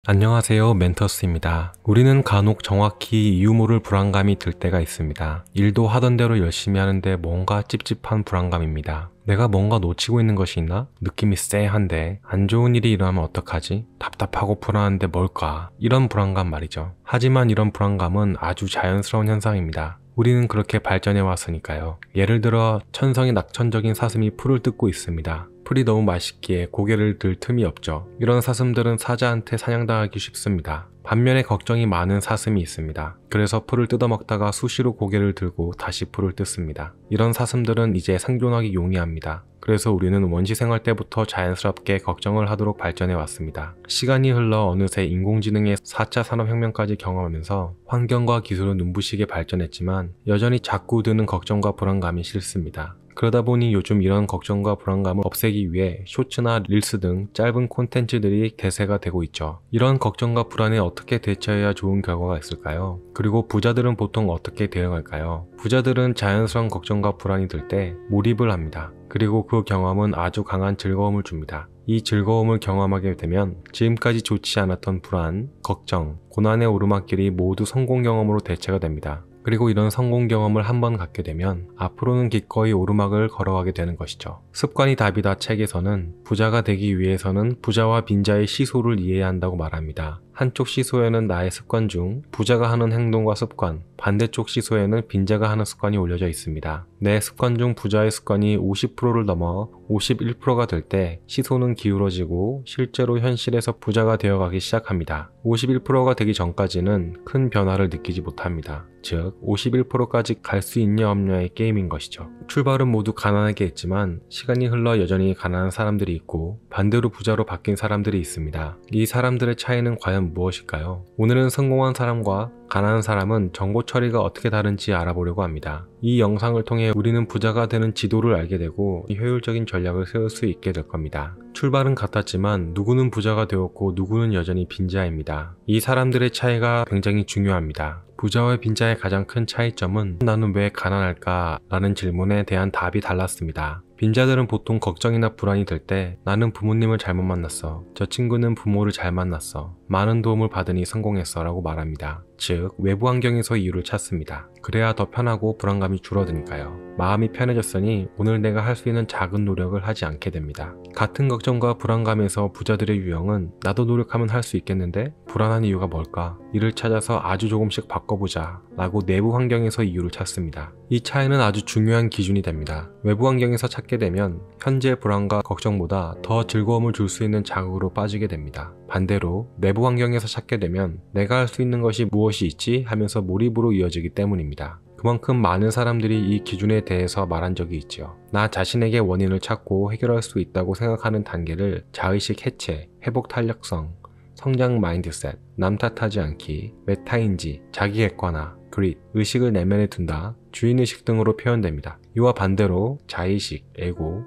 안녕하세요, 멘터스입니다. 우리는 간혹 정확히 이유 모를 불안감이 들 때가 있습니다. 일도 하던 대로 열심히 하는데 뭔가 찝찝한 불안감입니다. 내가 뭔가 놓치고 있는 것이 있나? 느낌이 쎄한데 안 좋은 일이 일어나면 어떡하지? 답답하고 불안한데 뭘까? 이런 불안감 말이죠. 하지만 이런 불안감은 아주 자연스러운 현상입니다. 우리는 그렇게 발전해 왔으니까요. 예를 들어 천성이 낙천적인 사슴이 풀을 뜯고 있습니다. 풀이 너무 맛있기에 고개를 들 틈이 없죠. 이런 사슴들은 사자한테 사냥당하기 쉽습니다. 반면에 걱정이 많은 사슴이 있습니다. 그래서 풀을 뜯어먹다가 수시로 고개를 들고 다시 풀을 뜯습니다. 이런 사슴들은 이제 생존하기 용이합니다. 그래서 우리는 원시 생활 때부터 자연스럽게 걱정을 하도록 발전해 왔습니다. 시간이 흘러 어느새 인공지능의 4차 산업혁명까지 경험하면서 환경과 기술은 눈부시게 발전했지만 여전히 자꾸 드는 걱정과 불안감이 싫습니다. 그러다 보니 요즘 이런 걱정과 불안감을 없애기 위해 쇼츠나 릴스 등 짧은 콘텐츠들이 대세가 되고 있죠. 이런 걱정과 불안에 어떻게 대처해야 좋은 결과가 있을까요? 그리고 부자들은 보통 어떻게 대응할까요? 부자들은 자연스러운 걱정과 불안이 들 때 몰입을 합니다. 그리고 그 경험은 아주 강한 즐거움을 줍니다. 이 즐거움을 경험하게 되면 지금까지 좋지 않았던 불안, 걱정, 고난의 오르막길이 모두 성공 경험으로 대체가 됩니다. 그리고 이런 성공 경험을 한번 갖게 되면 앞으로는 기꺼이 오르막을 걸어가게 되는 것이죠. 습관이 답이다 책에서는 부자가 되기 위해서는 부자와 빈자의 시소를 이해해야 한다고 말합니다. 한쪽 시소에는 나의 습관 중 부자가 하는 행동과 습관, 반대쪽 시소에는 빈자가 하는 습관이 올려져 있습니다. 내 습관 중 부자의 습관이 50%를 넘어 51%가 될 때 시소는 기울어지고 실제로 현실에서 부자가 되어가기 시작합니다. 51%가 되기 전까지는 큰 변화를 느끼지 못합니다. 즉 51%까지 갈 수 있냐 없냐의 게임인 것이죠. 출발은 모두 가난하게 했지만 시간이 흘러 여전히 가난한 사람들이 있고 반대로 부자로 바뀐 사람들이 있습니다. 이 사람들의 차이는 과연 무엇일까요? 오늘은 성공한 사람과 가난한 사람은 정보 처리가 어떻게 다른지 알아보려고 합니다. 이 영상을 통해 우리는 부자가 되는 지도를 알게 되고 효율적인 전략을 세울 수 있게 될 겁니다. 출발은 같았지만 누구는 부자가 되었고 누구는 여전히 빈자입니다. 이 사람들의 차이가 굉장히 중요합니다. 부자와 빈자의 가장 큰 차이점은 나는 왜 가난할까? 라는 질문에 대한 답이 달랐습니다. 빈자들은 보통 걱정이나 불안이 들 때 나는 부모님을 잘못 만났어. 저 친구는 부모를 잘 만났어. 많은 도움을 받으니 성공했어 라고 말합니다. 즉 외부 환경에서 이유를 찾습니다. 그래야 더 편하고 불안감이 줄어드니까요. 마음이 편해졌으니 오늘 내가 할 수 있는 작은 노력을 하지 않게 됩니다. 같은 걱정과 불안감에서 부자들의 유형은 나도 노력하면 할 수 있겠는데 불안한 이유가 뭘까? 이를 찾아서 아주 조금씩 바꿔보자 라고 내부 환경에서 이유를 찾습니다. 이 차이는 아주 중요한 기준이 됩니다. 외부 환경에서 찾게 되면 현재 불안과 걱정보다 더 즐거움을 줄 수 있는 자극으로 빠지게 됩니다. 반대로 내부 환경에서 찾게 되면 내가 할 수 있는 것이 무엇이 있지 하면서 몰입으로 이어지기 때문입니다. 그만큼 많은 사람들이 이 기준에 대해서 말한 적이 있죠. 나 자신에게 원인을 찾고 해결할 수 있다고 생각하는 단계를 자의식 해체, 회복 탄력성, 성장 마인드셋, 남 탓하지 않기, 메타인지, 자기 객관화, 그릿, 의식을 내면에 둔다, 주인의식 등으로 표현됩니다. 이와 반대로 자의식, 에고,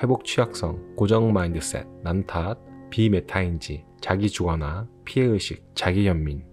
회복 취약성, 고정 마인드셋, 남 탓, 비메타인지, 자기 주관화, 피해의식, 자기 연민,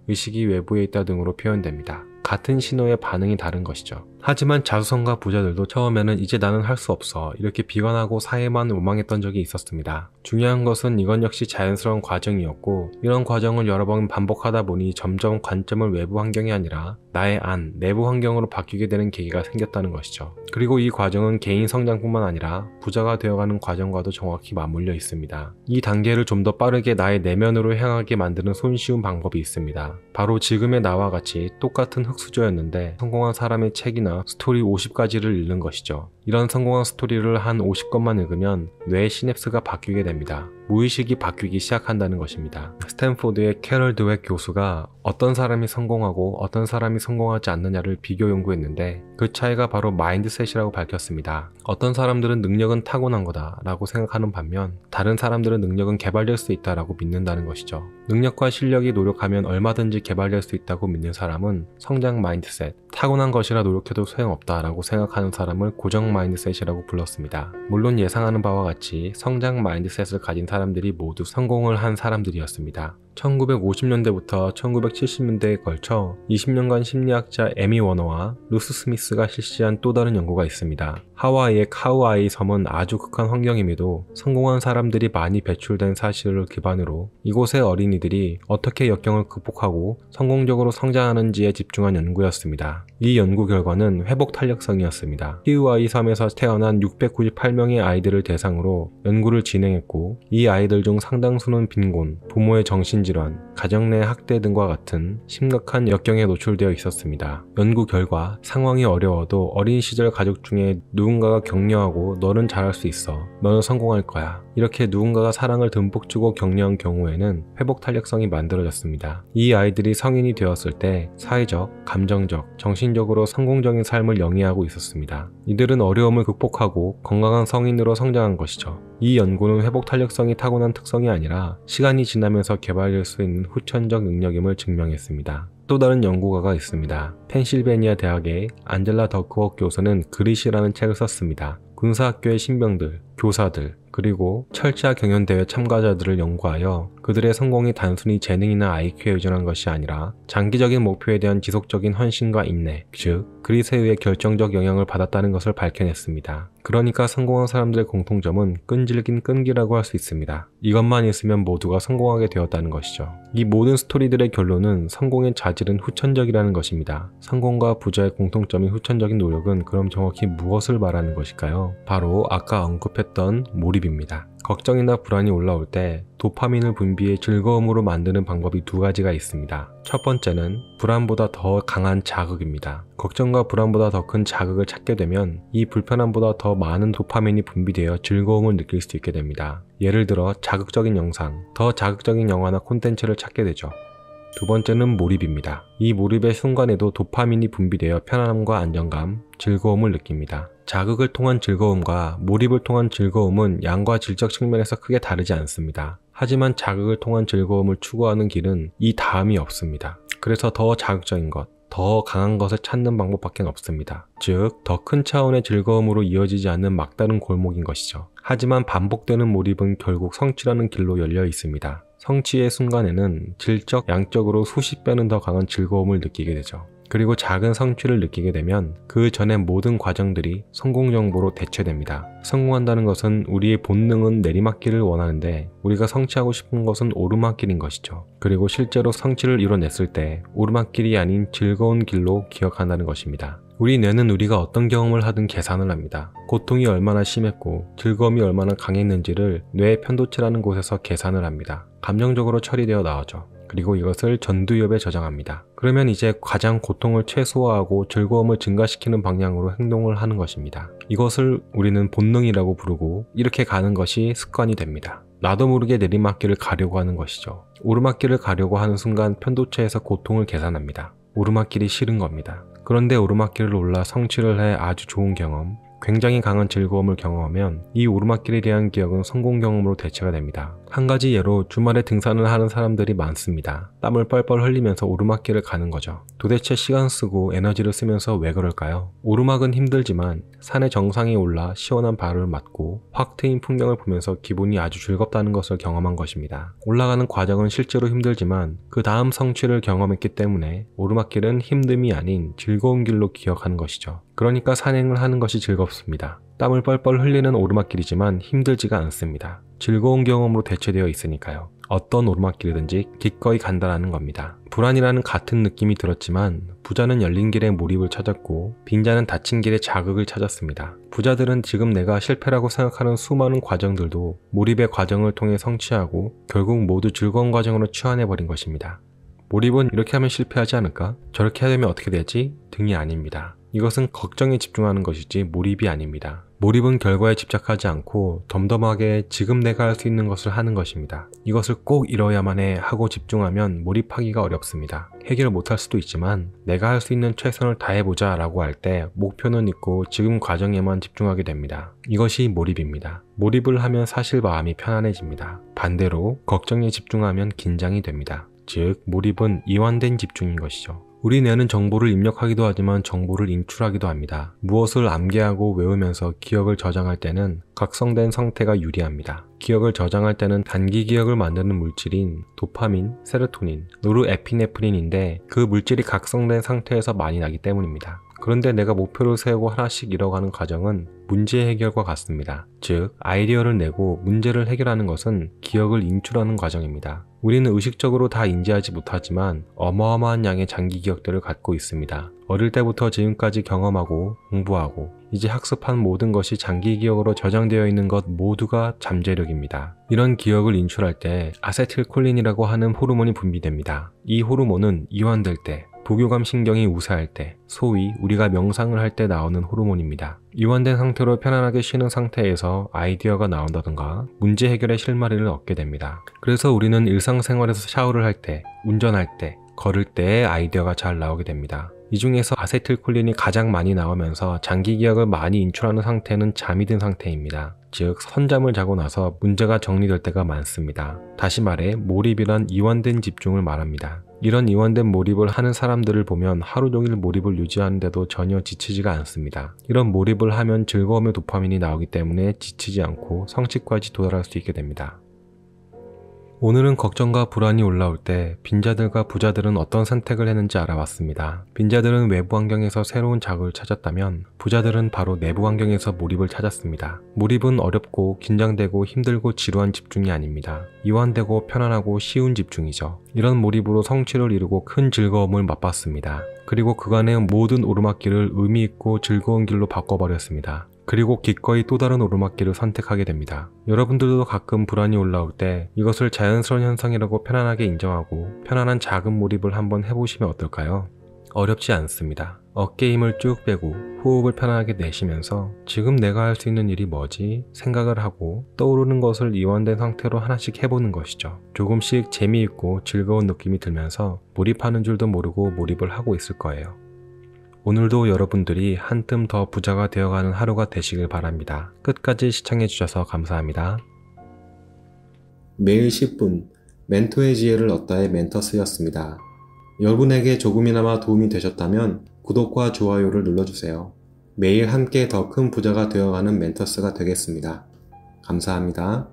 의식이 외부에 있다 등으로 표현됩니다. 같은 신호에 반응이 다른 것이죠. 하지만 자수성가 부자들도 처음에는 이제 나는 할 수 없어 이렇게 비관하고 사회만 원망했던 적이 있었습니다. 중요한 것은 이건 역시 자연스러운 과정이었고 이런 과정을 여러 번 반복하다 보니 점점 관점을 외부 환경이 아니라 나의 안, 내부 환경으로 바뀌게 되는 계기가 생겼다는 것이죠. 그리고 이 과정은 개인 성장뿐만 아니라 부자가 되어가는 과정과도 정확히 맞물려 있습니다. 이 단계를 좀 더 빠르게 나의 내면으로 향하게 만드는 손쉬운 방법이 있습니다. 바로 지금의 나와 같이 똑같은 흙수저였는데 성공한 사람의 책이나 스토리 50가지를 읽는 것이죠. 이런 성공한 스토리를 한 50건만 읽으면 뇌의 시냅스가 바뀌게 됩니다. 무의식이 바뀌기 시작한다는 것입니다. 스탠포드의 캐럴 드웩 교수가 어떤 사람이 성공하고 어떤 사람이 성공하지 않느냐를 비교 연구했는데 그 차이가 바로 마인드셋이라고 밝혔습니다. 어떤 사람들은 능력은 타고난 거다 라고 생각하는 반면 다른 사람들은 능력은 개발될 수 있다라고 믿는다는 것이죠. 능력과 실력이 노력하면 얼마든지 개발될 수 있다고 믿는 사람은 성장 마인드셋, 타고난 것이라 노력해도 소용없다라고 생각하는 사람을 고정 마인드셋이라고 불렀습니다. 물론 예상하는 바와 같이 성장 마인드셋을 가진 사람들이 모두 성공을 한 사람들이었습니다. 1950년대부터 1970년대에 걸쳐 20년간 심리학자 에미 워너와 루스 스미스가 실시한 또 다른 연구가 있습니다. 하와이의 카우아이 섬은 아주 극한 환경임에도 성공한 사람들이 많이 배출된 사실을 기반으로 이곳의 어린이들이 어떻게 역경을 극복하고 성공적으로 성장하는지에 집중한 연구였습니다. 이 연구 결과는 회복 탄력성이었습니다. 카우아이 섬에서 태어난 698명의 아이들을 대상으로 연구를 진행했고, 이 아이들 중 상당수는 빈곤, 부모의 정신질환, 가정 내 학대 등과 같은 심각한 역경에 노출되어 있었습니다. 연구 결과 상황이 어려워도 어린 시절 가족 중에 누군가가 격려하고 너는 잘할 수 있어, 너는 성공할 거야, 이렇게 누군가가 사랑을 듬뿍 주고 격려한 경우에는 회복 탄력성이 만들어졌습니다. 이 아이들이 성인이 되었을 때 사회적, 감정적, 정신적으로 성공적인 삶을 영위하고 있었습니다. 이들은 어려움을 극복하고 건강한 성인으로 성장한 것이죠. 이 연구는 회복 탄력성이 타고난 특성이 아니라 시간이 지나면서 개발될 수 있는 후천적 능력임을 증명했습니다. 또 다른 연구가가 있습니다. 펜실베니아 대학의 안젤라 더크워크 교수는 그릿이라는 책을 썼습니다. 군사학교의 신병들, 교사들, 그리고 철자 경연대회 참가자들을 연구하여 그들의 성공이 단순히 재능이나 IQ에 의존한 것이 아니라 장기적인 목표에 대한 지속적인 헌신과 인내, 즉 그릿에 의해 결정적 영향을 받았다는 것을 밝혀냈습니다. 그러니까 성공한 사람들의 공통점은 끈질긴 끈기라고 할 수 있습니다. 이것만 있으면 모두가 성공하게 되었다는 것이죠. 이 모든 스토리들의 결론은 성공의 자질은 후천적이라는 것입니다. 성공과 부자의 공통점인 후천적인 노력은 그럼 정확히 무엇을 말하는 것일까요? 바로 아까 언급했던 몰입입니다. 걱정이나 불안이 올라올 때 도파민을 분비해 즐거움으로 만드는 방법이 두 가지가 있습니다. 첫 번째는 불안보다 더 강한 자극입니다. 걱정과 불안보다 더 큰 자극을 찾게 되면 이 불편함보다 더 많은 도파민이 분비되어 즐거움을 느낄 수 있게 됩니다. 예를 들어 자극적인 영상, 더 자극적인 영화나 콘텐츠를 찾게 되죠. 두 번째는 몰입입니다. 이 몰입의 순간에도 도파민이 분비되어 편안함과 안정감, 즐거움을 느낍니다. 자극을 통한 즐거움과 몰입을 통한 즐거움은 양과 질적 측면에서 크게 다르지 않습니다. 하지만 자극을 통한 즐거움을 추구하는 길은 이 다음이 없습니다. 그래서 더 자극적인 것, 더 강한 것을 찾는 방법밖에 없습니다. 즉, 더 큰 차원의 즐거움으로 이어지지 않는 막다른 골목인 것이죠. 하지만 반복되는 몰입은 결국 성취라는 길로 열려 있습니다. 성취의 순간에는 질적, 양적으로 수십 배는 더 강한 즐거움을 느끼게 되죠. 그리고 작은 성취를 느끼게 되면 그 전의 모든 과정들이 성공 정보로 대체됩니다. 성공한다는 것은 우리의 본능은 내리막길을 원하는데 우리가 성취하고 싶은 것은 오르막길인 것이죠. 그리고 실제로 성취를 이뤄냈을 때 오르막길이 아닌 즐거운 길로 기억한다는 것입니다. 우리 뇌는 우리가 어떤 경험을 하든 계산을 합니다. 고통이 얼마나 심했고 즐거움이 얼마나 강했는지를 뇌의 편도체라는 곳에서 계산을 합니다. 감정적으로 처리되어 나오죠. 그리고 이것을 전두엽에 저장합니다. 그러면 이제 가장 고통을 최소화하고 즐거움을 증가시키는 방향으로 행동을 하는 것입니다. 이것을 우리는 본능이라고 부르고 이렇게 가는 것이 습관이 됩니다. 나도 모르게 내리막길을 가려고 하는 것이죠. 오르막길을 가려고 하는 순간 편도체에서 고통을 계산합니다. 오르막길이 싫은 겁니다. 그런데 오르막길을 올라 성취를 해 아주 좋은 경험, 굉장히 강한 즐거움을 경험하면 이 오르막길에 대한 기억은 성공 경험으로 대체가 됩니다. 한 가지 예로 주말에 등산을 하는 사람들이 많습니다. 땀을 뻘뻘 흘리면서 오르막길을 가는 거죠. 도대체 시간 쓰고 에너지를 쓰면서 왜 그럴까요? 오르막은 힘들지만 산의 정상에 올라 시원한 바람을 맞고 확 트인 풍경을 보면서 기분이 아주 즐겁다는 것을 경험한 것입니다. 올라가는 과정은 실제로 힘들지만 그 다음 성취를 경험했기 때문에 오르막길은 힘듦이 아닌 즐거운 길로 기억하는 것이죠. 그러니까 산행을 하는 것이 즐겁습니다. 땀을 뻘뻘 흘리는 오르막길이지만 힘들지가 않습니다. 즐거운 경험으로 대체되어 있으니까요. 어떤 오르막길이든지 기꺼이 간다라는 겁니다. 불안이라는 같은 느낌이 들었지만 부자는 열린 길에 몰입을 찾았고 빈자는 닫힌 길에 자극을 찾았습니다. 부자들은 지금 내가 실패라고 생각하는 수많은 과정들도 몰입의 과정을 통해 성취하고 결국 모두 즐거운 과정으로 치환해버린 것입니다. 몰입은 이렇게 하면 실패하지 않을까? 저렇게 하려면 어떻게 되지? 등이 아닙니다. 이것은 걱정에 집중하는 것이지 몰입이 아닙니다. 몰입은 결과에 집착하지 않고 덤덤하게 지금 내가 할 수 있는 것을 하는 것입니다. 이것을 꼭 이뤄야만 해 하고 집중하면 몰입하기가 어렵습니다. 해결 못할 수도 있지만 내가 할 수 있는 최선을 다해보자 라고 할 때 목표는 있고 지금 과정에만 집중하게 됩니다. 이것이 몰입입니다. 몰입을 하면 사실 마음이 편안해집니다. 반대로 걱정에 집중하면 긴장이 됩니다. 즉 몰입은 이완된 집중인 것이죠. 우리 뇌는 정보를 입력하기도 하지만 정보를 인출하기도 합니다. 무엇을 암기하고 외우면서 기억을 저장할 때는 각성된 상태가 유리합니다. 기억을 저장할 때는 단기 기억을 만드는 물질인 도파민, 세로토닌, 노르에피네프린인데 그 물질이 각성된 상태에서 많이 나기 때문입니다. 그런데 내가 목표를 세우고 하나씩 이뤄가는 과정은 문제 해결과 같습니다. 즉, 아이디어를 내고 문제를 해결하는 것은 기억을 인출하는 과정입니다. 우리는 의식적으로 다 인지하지 못하지만 어마어마한 양의 장기 기억들을 갖고 있습니다. 어릴 때부터 지금까지 경험하고 공부하고 이제 학습한 모든 것이 장기 기억으로 저장되어 있는 것 모두가 잠재력입니다. 이런 기억을 인출할 때 아세틸콜린이라고 하는 호르몬이 분비됩니다. 이 호르몬은 이완될 때, 부교감 신경이 우세할 때, 소위 우리가 명상을 할 때 나오는 호르몬입니다. 이완된 상태로 편안하게 쉬는 상태에서 아이디어가 나온다던가 문제 해결의 실마리를 얻게 됩니다. 그래서 우리는 일상생활에서 샤워를 할 때, 운전할 때, 걸을 때의 아이디어가 잘 나오게 됩니다. 이 중에서 아세틸콜린이 가장 많이 나오면서 장기 기억을 많이 인출하는 상태는 잠이 든 상태입니다. 즉, 선잠을 자고 나서 문제가 정리될 때가 많습니다. 다시 말해 몰입이란 이완된 집중을 말합니다. 이런 이완된 몰입을 하는 사람들을 보면 하루 종일 몰입을 유지하는데도 전혀 지치지가 않습니다. 이런 몰입을 하면 즐거움의 도파민이 나오기 때문에 지치지 않고 성취까지 도달할 수 있게 됩니다. 오늘은 걱정과 불안이 올라올 때 빈자들과 부자들은 어떤 선택을 했는지 알아봤습니다. 빈자들은 외부 환경에서 새로운 자극을 찾았다면 부자들은 바로 내부 환경에서 몰입을 찾았습니다. 몰입은 어렵고 긴장되고 힘들고 지루한 집중이 아닙니다. 이완되고 편안하고 쉬운 집중이죠. 이런 몰입으로 성취를 이루고 큰 즐거움을 맛봤습니다. 그리고 그간의 모든 오르막길을 의미 있고 즐거운 길로 바꿔버렸습니다. 그리고 기꺼이 또 다른 오르막길을 선택하게 됩니다. 여러분들도 가끔 불안이 올라올 때 이것을 자연스러운 현상이라고 편안하게 인정하고 편안한 작은 몰입을 한번 해보시면 어떨까요? 어렵지 않습니다. 어깨 힘을 쭉 빼고 호흡을 편안하게 내쉬면서 지금 내가 할 수 있는 일이 뭐지? 생각을 하고 떠오르는 것을 이완된 상태로 하나씩 해보는 것이죠. 조금씩 재미있고 즐거운 느낌이 들면서 몰입하는 줄도 모르고 몰입을 하고 있을 거예요. 오늘도 여러분들이 한 뜸 더 부자가 되어가는 하루가 되시길 바랍니다. 끝까지 시청해주셔서 감사합니다. 매일 10분 멘토의 지혜를 얻다의 멘터스였습니다. 여러분에게 조금이나마 도움이 되셨다면 구독과 좋아요를 눌러주세요. 매일 함께 더 큰 부자가 되어가는 멘터스가 되겠습니다. 감사합니다.